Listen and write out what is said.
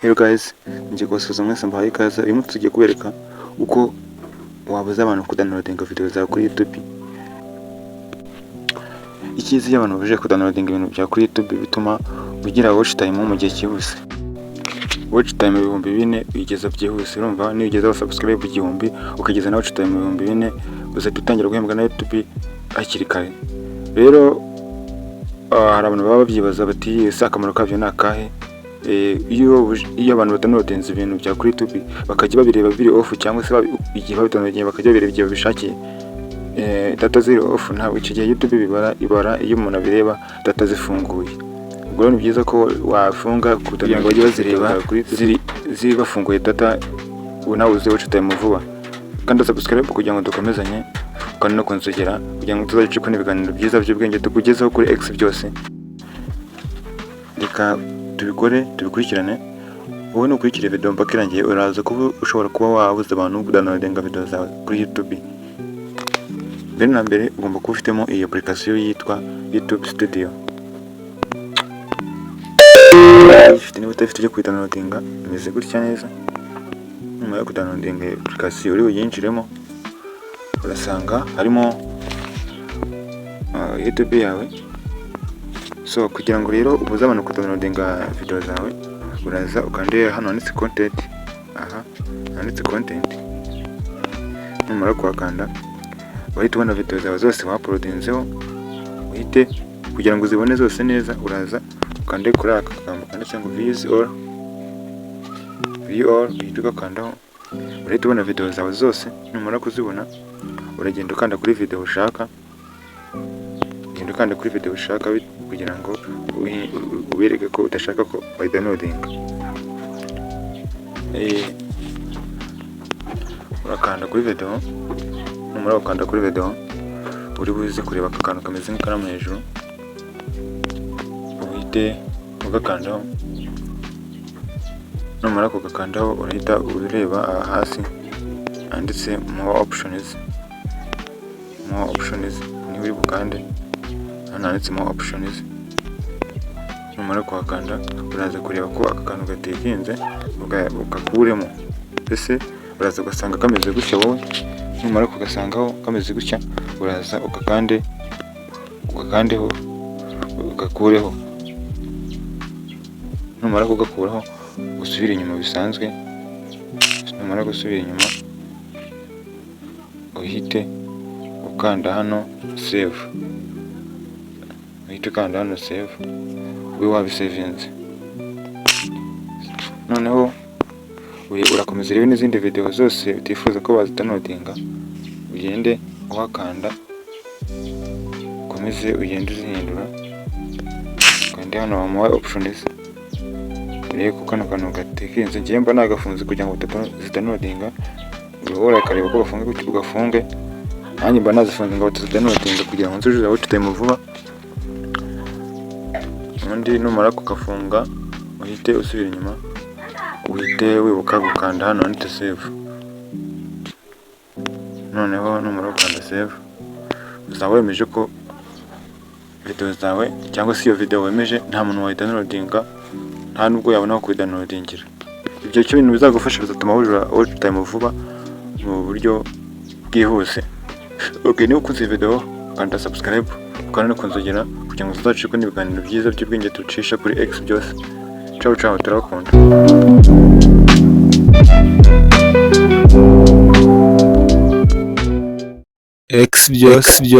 Hello guys, ngiye kubasuhuza mwese mbahaye ikaze. Uyu munsi tugiye kubereka uko wabuza abantu kudownloadinga video zawe kuri YouTube. Icyiza iyo abantu babuje kudownloadinga ibintu bya kuri YouTube bituma ugira watch time mu gihe cyihuse. Watch time 4000 uyigeza byihuse, urumva niyo ugeza subscribe 1000 ukageza na watch time 4000 uzahita utangira guhembwa na YouTube hakiri kare. Rero hari abantu baba babyibaza bati ese akamaro kavyo nakahe? Iyo abantu badownloadinze ibintu bya kuri YouTube bakajya babireba biri off cyangwa se igihe babidownloadinze bakajya babireba igihe babishakiye, data ziri off ntabwo iki gihe YouTube ibara iyo umuntu abireba data zifunguye. Ubwo ni byiza ko wafunga kugira ngo bajye bazireba ziri bafunguye data nawe uze watch time vuba, kandi subscribe kugira ngo dukomezanye kandi no kunsogera kugira ngo tuzacikwe n'ibiganiro byiza by'ubwenge tukugezaho kuri X byose. Reka tubikurikirane. Wowe nukurikira video mpaka irangiye uraza kuba ushobora kuba wabuza abantu kudownloadinga video zawe kuri YouTube. Mbere na mbere ugomba kuba ufitemo iyi application yitwa YouTube Studio. Ifite niba utafite cyo kudownloadinga imeze gutya neza. Nyuma yo kudownloadinga application uri uyinjiremo urasanga harimo YouTube yawe. So kugira ngo rero ubuze abantu kudownloadinga video zawe uraza ukande hano handitse content. Handitse content. Numara kuhakanda wahita ubona video zawe zose waploadinzeho, uhite kugira ngo uzibone zose neza uraza ukande kuri aka kagambo kanditse ngo view all uhita ugakandaho, urahita ubona video zawe zose. Numara kuzibona uragenda ukanda kuri video ushaka, kuri video ushaka kugira ngo ubereke ko udashaka ko bayidownloadinga. Urakanda kuri video. Numara gukanda kuri video uri buze kureba aka kantu kameze nk'ikaramu hejuru, uhite ugakandaho. Numara kugakandaho urahita ureba hasi handitse more options. Ni uri bukande hano handitse more options. Numara kuhakanda uraza kureba ko aka kantu gatekinze ukakuremo. Ese uraza ugasanga kameze gutya wowe. Numara kugasangaho kameze gutya uraza ugakandeho ugakureho. Numara kugakuraho usubira inyuma bisanzwe. Numara gusubira inyuma uhite ukanda hano save. We wabisavinze. Noneho urakomeza rero n'izindi video zose utifuza ko bazidownloadinga, ugende uhakanda ukomeze ugende uzihindura kandi hano more options. Rero kuko kano kantu gatekinze ngiye mba nagafunze kugira ngo zidownloadinga, wowe ukareba ko ugafunge. Nanjye mba nazifunze ngo tuzidownloadinga kugira ngo nzuzuze watch time vuba. Undi numara kugafunga uhite usubira inyuma, uhite wibuka gukanda hano handitse save. Noneho numara gukanda save uzaba wemeje ko video zawe cyangwa se iyo video wemeje nta muntu wayidownloadinga, nta nubwo yabona aho kuyidownloadingira. Ibyo cyo bintu bizagufasha bizatuma wujura watch time vuba mu buryo bwihuse. Okay, niba ukunze video kanda subscribe ukanda no kunzogera kugira ngo tuzacikwe n'ibiganiro byiza by'ubwenge tucisha kuri X byose. Ciao turakunda. X byose.